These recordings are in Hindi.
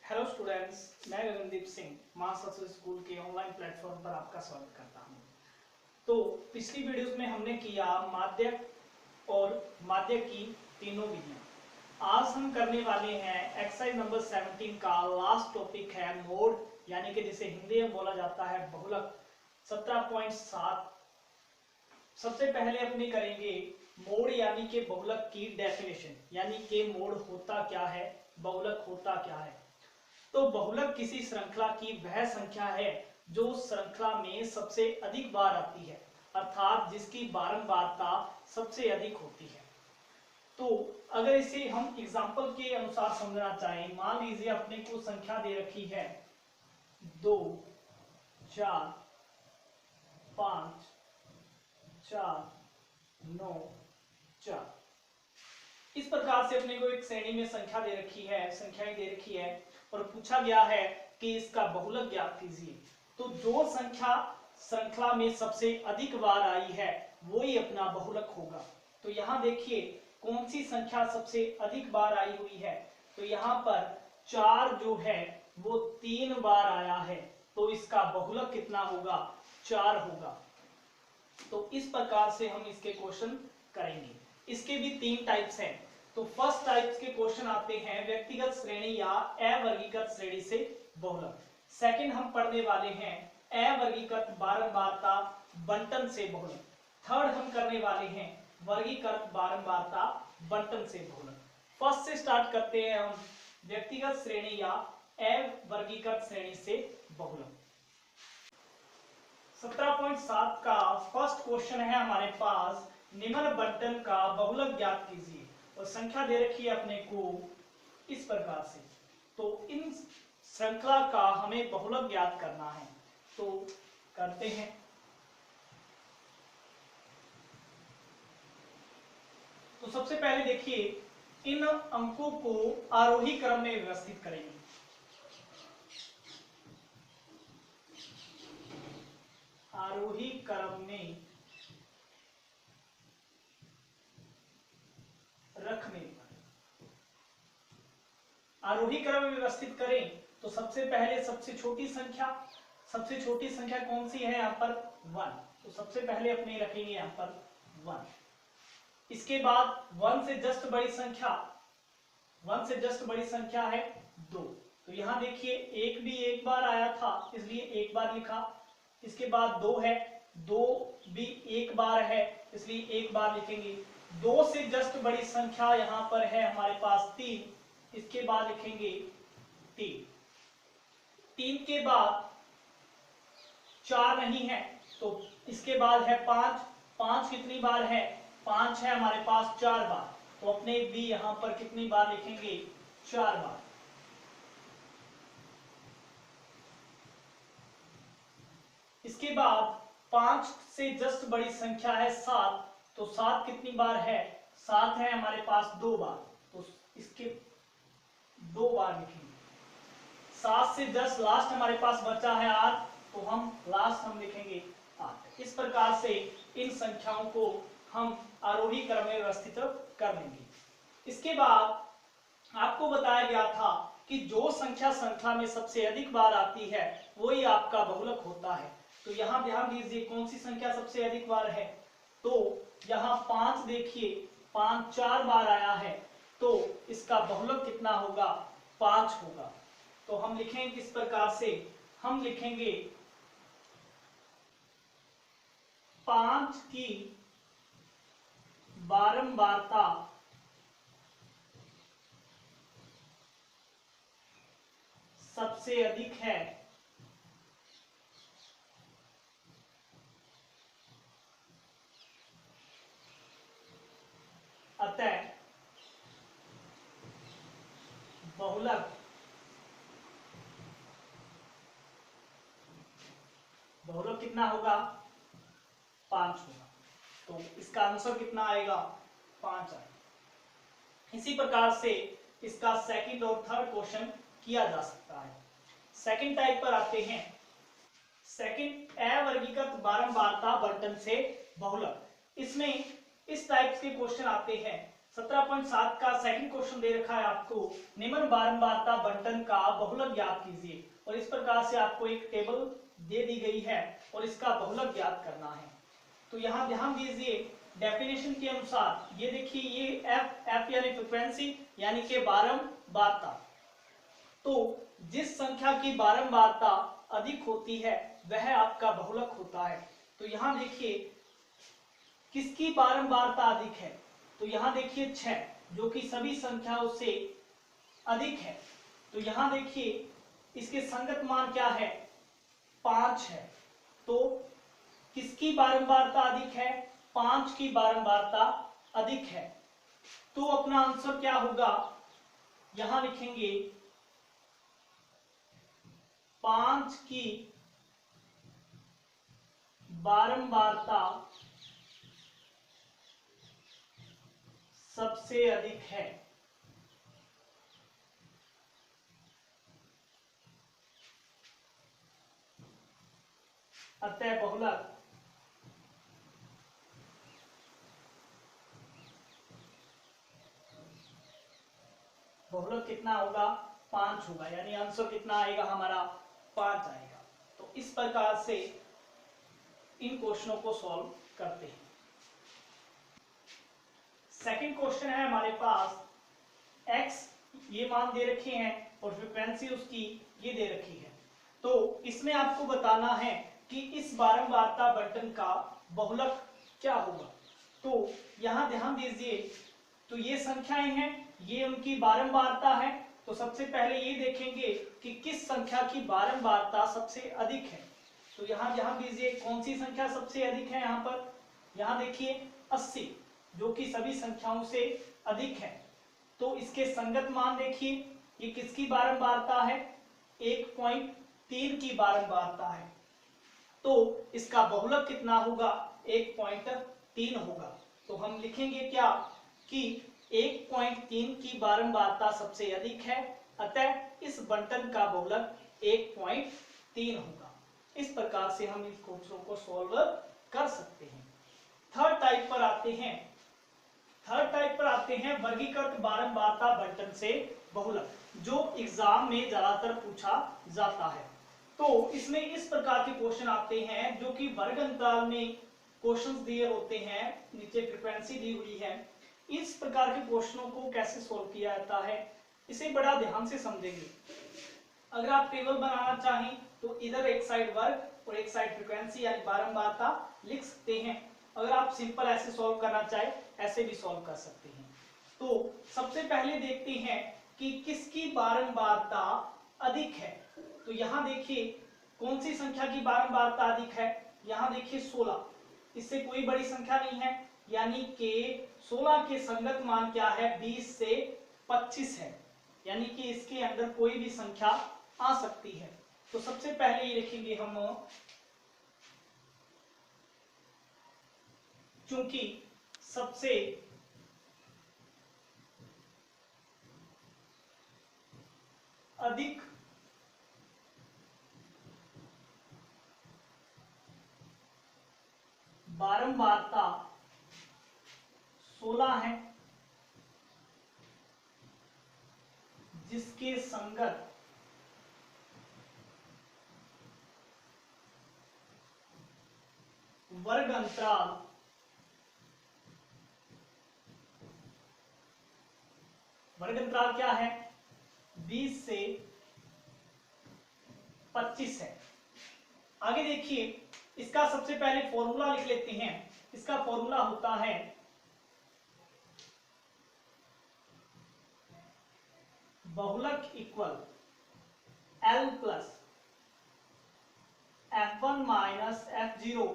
हेलो स्टूडेंट्स, मैं गगनदीप सिंह मां सरस्वती स्कूल के ऑनलाइन प्लेटफॉर्म पर आपका स्वागत करता हूं। तो पिछली वीडियोस में हमने किया माध्यक और माध्यक की तीनों विधियां। आज हम करने वाले हैं एक्सरसाइज नंबर 17 का लास्ट टॉपिक है मोड, यानी कि जिसे हिंदी में बोला जाता है बहुलक। 17.7 सबसे पहले अपने करेंगे मोड यानी कि बहुलक की डेफिनेशन, यानी कि मोड होता क्या है, बहुलक होता क्या है। तो बहुलक किसी श्रृंखला की वह संख्या है जो श्रृंखला में सबसे अधिक बार आती है, अर्थात जिसकी बारंबारता सबसे अधिक होती है। तो अगर इसे हम एग्जाम्पल के अनुसार समझना चाहें, मान लीजिए अपने को संख्या दे रखी है 2 4 5 4 9 4। इस प्रकार से अपने को एक श्रेणी में संख्या दे रखी है, संख्याएं दे रखी है और पूछा गया है कि इसका बहुलक ज्ञात कीजिए। तो जो संख्या श्रृंखला में सबसे अधिक बार आई है वो ही अपना बहुलक होगा। तो यहाँ देखिए कौन सी संख्या सबसे अधिक बार आई हुई है। तो यहाँ पर 4 जो है वो 3 बार आया है, तो इसका बहुलक कितना होगा, 4 होगा। तो इस प्रकार से हम इसके क्वेश्चन करेंगे। इसके भी 3 टाइप्स हैं। तो फर्स्ट टाइप के क्वेश्चन आते हैं व्यक्तिगत श्रेणी या अवर्गीकृत श्रेणी से बहुलक। सेकंड हम पढ़ने वाले हैं अवर्गीकृत बारंबारता बंटन से बहुलक। थर्ड हम करने वाले हैं वर्गीकृत बारंबारता बंटन से बहुलक। फर्स्ट से स्टार्ट करते हैं हम व्यक्तिगत श्रेणी या अवर्गीकृत श्रेणी से बहुलक। 17.7 का फर्स्ट क्वेश्चन है हमारे पास, निम्न बंटन का बहुलक ज्ञात कीजिए। और संख्या दे रखी है अपने को इस प्रकार से। तो इन श्रृंखला का हमें बहुलक ज्ञात करना है, तो करते हैं। तो सबसे पहले देखिए इन अंकों को आरोही क्रम में व्यवस्थित करेंगे। आरोही क्रम में रखने पर, आरोही क्रम में व्यवस्थित करें तो सबसे पहले सबसे छोटी संख्या कौन सी है यहाँ पर 1। तो सबसे पहले अपने रखेंगे यहाँ पर 1। इसके बाद 1 से जस्ट बड़ी संख्या है 2। तो यहाँ देखिए एक भी एक बार आया था इसलिए एक बार लिखा। इसके बाद 2 है, 2 भी एक बार है इसलिए एक बार लिखेंगे। 2 से जस्ट बड़ी संख्या यहाँ पर है हमारे पास 3, इसके बाद लिखेंगे 3। 3 के बाद 4 नहीं है तो इसके बाद है 5। 5 कितनी बार है, 5 है हमारे पास 4 बार। तो अपने भी यहाँ पर कितनी बार लिखेंगे, 4 बार। इसके बाद 5 से जस्ट बड़ी संख्या है 7। तो 7 कितनी बार है, 7 है हमारे पास 2 बार। तो इसके 2 बार लिखेंगे। 7 से 10 लास्ट हमारे पास बचा है 8, तो हम लास्ट लिखेंगे 8। इस प्रकार से इन संख्याओं को हम आरोही क्रम में व्यवस्थित कर लेंगे। इसके बाद आपको बताया गया था कि जो संख्या श्रृंखला में सबसे अधिक बार आती है वही आपका बहुलक होता है। तो यहाँ ध्यान दीजिए कौन सी संख्या सबसे अधिक बार है। तो यहाँ 5 देखिए, 5 4 बार आया है, तो इसका बहुलक कितना होगा, 5 होगा। तो हम लिखेंगे किस प्रकार से, हम लिखेंगे 5 की बारंबारता सबसे अधिक है, अतः बहुलक कितना होगा, 5 होगा। तो इसका आंसर कितना आएगा, 5 आएगा। इसी प्रकार से इसका सेकंड और थर्ड क्वेश्चन किया जा सकता है। सेकंड टाइप पर आते हैं। सेकंड अवर्गीकृत बारंबारता बंटन से बहुलक। इसमें इस टाइप के क्वेश्चन आते हैं। 17.7 का सेकंड क्वेश्चन दे रखा है आपको, निम्न बारंबारता बंटन का बहुलक ज्ञात कीजिए। और इस प्रकार से आपको एक टेबल दे दी गई है और इसका बहुलक ज्ञात करना है। तो यहाँ ध्यान दीजिए, डेफिनेशन के अनुसार ये देखिए, ये एफ यानी फ्रीक्वेंसी यानी कि बारंबारता। तो जिस संख्या की बारंबारता अधिक होती है वह आपका बहुलक होता है। तो यहाँ देखिए किसकी बारंबारता अधिक है, तो यहाँ देखिए 6, जो कि सभी संख्याओं से अधिक है। तो यहाँ देखिए इसके संगत मान क्या है, 5 है। तो किसकी बारंबारता अधिक है, 5 की बारंबारता अधिक है। तो अपना आंसर क्या होगा, यहां लिखेंगे 5 की बारंबारता सबसे अधिक है। अतः बहुलक कितना होगा, 5 होगा। यानी आंसर कितना आएगा हमारा, 5 आएगा। तो इस प्रकार से इन क्वेश्चनों को सॉल्व करते हैं। सेकंड क्वेश्चन है हमारे पास, x ये मान दे रखे हैं और फ्रीक्वेंसी उसकी ये दे रखी है। तो इसमें आपको बताना है कि इस बारंबारता बंटन का बहुलक क्या होगा। तो यहां ध्यान दीजिए, तो ये संख्याएं हैं, ये उनकी बारंबारता है। तो सबसे पहले ये देखेंगे कि किस संख्या की बारंबारता सबसे अधिक है। तो यहां ध्यान दीजिए कौन सी संख्या सबसे अधिक है, यहाँ पर यहां देखिए 80, जो कि सभी संख्याओं से अधिक है। तो इसके संगत मान देखिए, ये किसकी बारंबारता है, 1.3 की बारंबारता है। तो इसका बहुलक कितना होगा, 1.3 होगा। तो हम लिखेंगे क्या कि 1.3 की बारंबारता सबसे अधिक है, अतः इस बंटन का बहुलक 1.3 होगा। इस प्रकार से हम इस क्वेश्चन को सॉल्व कर सकते हैं। थर्ड टाइप पर आते हैं वर्गीकृत बारंबारता बंटन से बहुलक, जो एग्जाम में ज्यादातर पूछा जाता है। तो इसमें इस प्रकार के क्वेश्चन आते हैं जो कि वर्ग अंतराल में क्वेश्चंस दिए होते हैं, नीचे फ्रीक्वेंसी दी हुई है। इस प्रकार के क्वेश्चनों को कैसे सोल्व किया जाता है, इसे बड़ा ध्यान से समझेंगे। अगर आप टेबल बनाना चाहें तो इधर एक साइड वर्ग और एक साइड फ्रीक्वेंसी यानी बारंबारता लिख सकते हैं। अगर आप सिंपल ऐसे सॉल्व करना चाहे ऐसे भी सॉल्व कर सकते हैं। तो सबसे पहले देखते हैं कि किसकी बारंबारता अधिक है। तो यहां देखिए कौन सी संख्या की बारंबारता अधिक है, यहां देखिए 16, इससे कोई बड़ी संख्या नहीं है, यानी कि 16 के संगत मान क्या है, 20 से 25 है। यानी कि इसके अंदर कोई भी संख्या आ सकती है। तो सबसे पहले ये लिखेंगे हम, चूंकि सबसे अधिक बारंबारता 16 है, जिसके संगत वर्ग अंतराल क्या है, 20 से 25 है। आगे देखिए इसका सबसे पहले फॉर्मूला लिख लेते हैं। इसका फॉर्मूला होता है बहुलक equal L plus F1 minus F0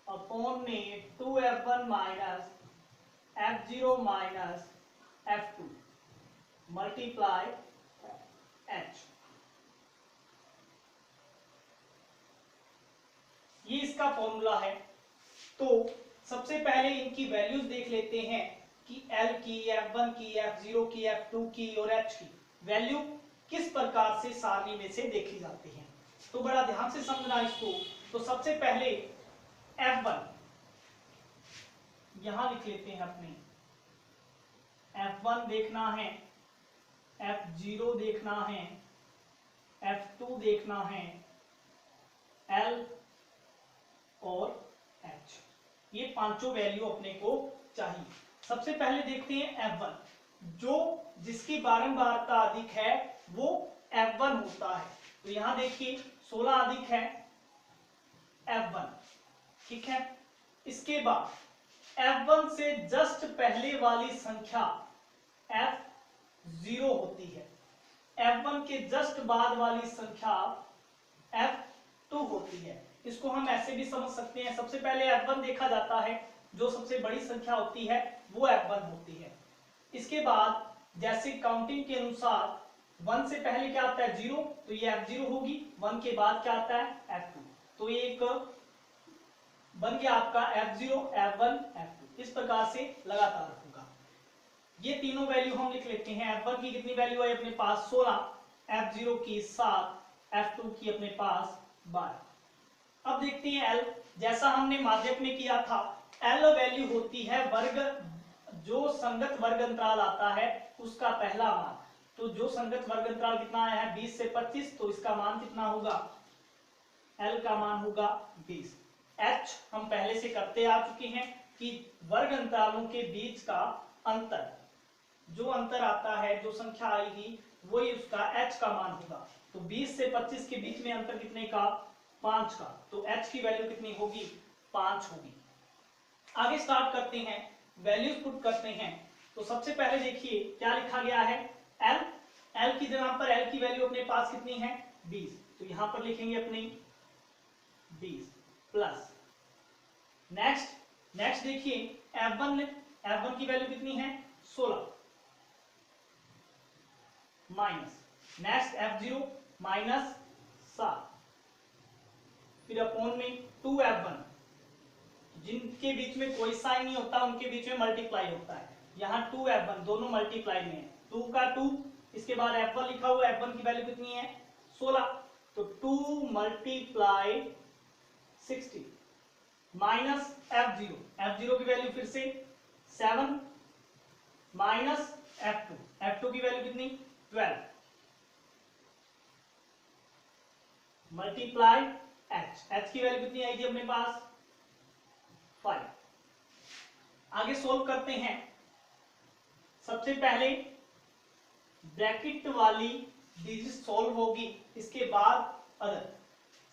upon में 2F1 minus F0 minus F2 multiply H। ये इसका फॉर्मूला है। तो सबसे पहले इनकी वैल्यूज देख लेते हैं कि L की, F1 की, F0 की, F2 की और H की वैल्यू किस प्रकार से सारणी में से देखी जाती है। तो बड़ा ध्यान से समझना इसको। तो सबसे पहले F1 यहां लिख लेते हैं अपने, F1 देखना है, F0 देखना है, F2 देखना है, L और H, ये पांचों वैल्यू अपने को चाहिए। सबसे पहले देखते हैं F1, जो जिसकी बारंबारता अधिक है वो F1 होता है। तो यहां देखिए 16 अधिक है F1, ठीक है। इसके बाद F1 से जस्ट पहले वाली संख्या F0 होती है, F1 के जस्ट बाद वाली संख्या F2 होती है। इसको हम ऐसे भी समझ सकते हैं, सबसे पहले F1 देखा जाता है, जो सबसे बड़ी संख्या होती है वो F1 होती है। इसके बाद जैसे काउंटिंग के अनुसार 1 से पहले क्या आता है 0, तो ये F0 होगी, 1 के बाद क्या आता है F2, तो ये एक बन गया आपका F0, F1, F2, इस प्रकार से लगातार होगा। ये तीनों वैल्यू हम लिख लेते हैं। F1 की कितनी वैल्यू है अपने पास 16, F0 की 7, F2 की अपने पास 12। अब देखते हैं L, जैसा हमने माध्यक में किया था, L वैल्यू होती है वर्ग, जो संगत वर्ग अंतराल आता है उसका पहला मान। तो जो संगत वर्ग अंतराल कितना आया है 20 से 25, तो इसका मान कितना होगा, L का मान होगा 20। H हम पहले से करते आ चुके हैं कि वर्ग अंतरालों के बीच का अंतर, जो अंतर आता है, जो संख्या आएगी वही उसका H का मान होगा। तो 20 से 25 के बीच में अंतर कितने का, 5 का, तो H की वैल्यू कितनी होगी, 5 होगी। आगे स्टार्ट करते हैं, वैल्यूज पुट करते हैं। तो सबसे पहले देखिए क्या लिखा गया है, L की जगह पर L की वैल्यू अपने पास कितनी है 20, तो यहां पर लिखेंगे अपनी 20 प्लस, नेक्स्ट देखिए F1 की वैल्यू कितनी है 16 माइनस, नेक्स्ट F0 माइनस 7, फिर अपॉन में 2F1, जिनके बीच में कोई साइन नहीं होता उनके बीच में मल्टीप्लाई होता है। यहाँ 2F1 दोनों मल्टीप्लाई में है, 2 का 2, इसके बाद F1 लिखा हुआ, F1 की वैल्यू कितनी है 16, तो 2 मल्टीप्लाई 60 माइनस F0 की वैल्यू फिर से 7 माइनस F2 की वैल्यू कितनी 12 मल्टीप्लाई H की वैल्यू कितनी आएगी अपने पास 5। आगे सोल्व करते हैं। सबसे पहले ब्रैकेट वाली डिजिट सोल्व होगी, इसके बाद अदर।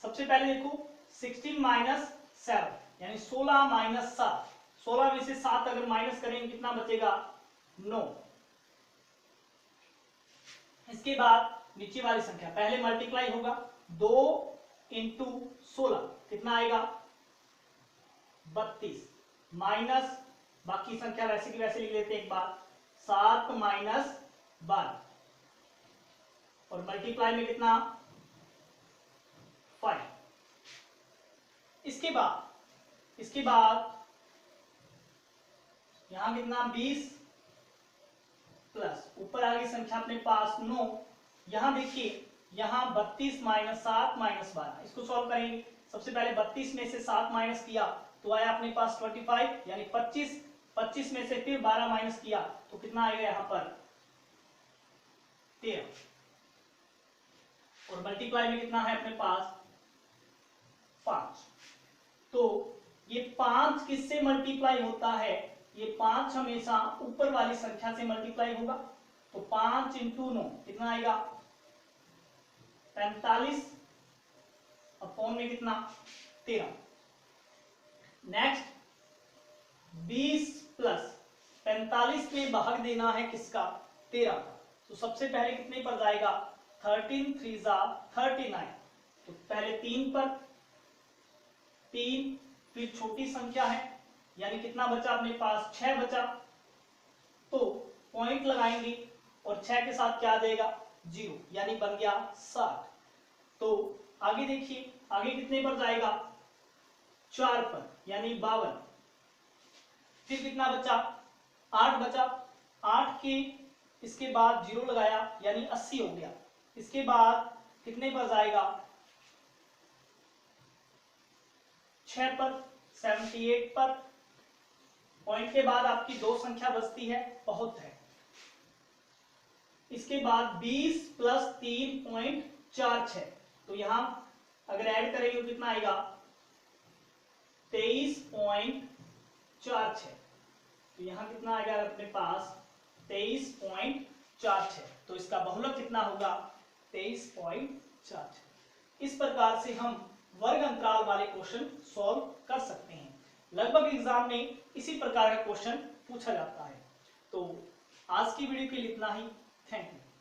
सबसे पहले देखो 16 माइनस 7 यानी 16 माइनस 7, 16 में से 7 अगर माइनस करेंगे कितना बचेगा 9। इसके बाद नीचे वाली संख्या पहले मल्टीप्लाई होगा, 2 इंटू 16 कितना आएगा 32 माइनस, बाकी संख्या वैसे की वैसे लिख लेते हैं एक बार, 7 माइनस 12 और मल्टीप्लाई में कितना 5। इसके बाद यहां कितना 20 प्लस ऊपर आ गई संख्या अपने पास 9। यहां देखिए यहां 32 माइनस 7 माइनस 12, इसको सॉल्व करेंगे। सबसे पहले 32 में से 7 माइनस किया तो आया अपने पास 25 यानी 25, 25 में से फिर 12 माइनस किया तो कितना आएगा यहाँ पर 13, और मल्टीप्लाई में कितना है अपने पास 5। तो ये 5 किससे मल्टीप्लाई होता है, ये 5 हमेशा ऊपर वाली संख्या से मल्टीप्लाई होगा। तो 5 इंटू 9 कितना आएगा 45 अपॉन में कितना 13। नेक्स्ट 20 प्लस 45 में भाग देना है किसका 13 का, तो सबसे पहले कितने पर जाएगा 13 3 जा 39, तो पहले 3 पर 3, फिर छोटी संख्या है यानी कितना बचा अपने पास 6 बचा, तो पॉइंट लगाएंगे और 6 के साथ क्या आ जाएगा 0 यानी बन गया 60। तो आगे देखिए आगे कितने पर जाएगा 4 पर यानी 52, फिर कितना बचा 8 बचा, 8 के इसके बाद 0 लगाया यानी 80 हो गया। इसके बाद कितने पर जाएगा 6 पर 78 पर, पॉइंट के बाद आपकी 2 संख्या बचती है बहुत है, इसके बाद 20 प्लस 3.46, तो यहां अगर ऐड करेंगे तो कितना आएगा 23.46। तो यहां कितना आएगा अपने पास 23.46, तो इसका बहुलक कितना होगा 23.46। इस प्रकार से हम वर्ग अंतराल वाले क्वेश्चन सॉल्व कर सकते हैं। लगभग एग्जाम में इसी प्रकार का क्वेश्चन पूछा जाता है। तो आज की वीडियो के लिए इतना ही। Thank you.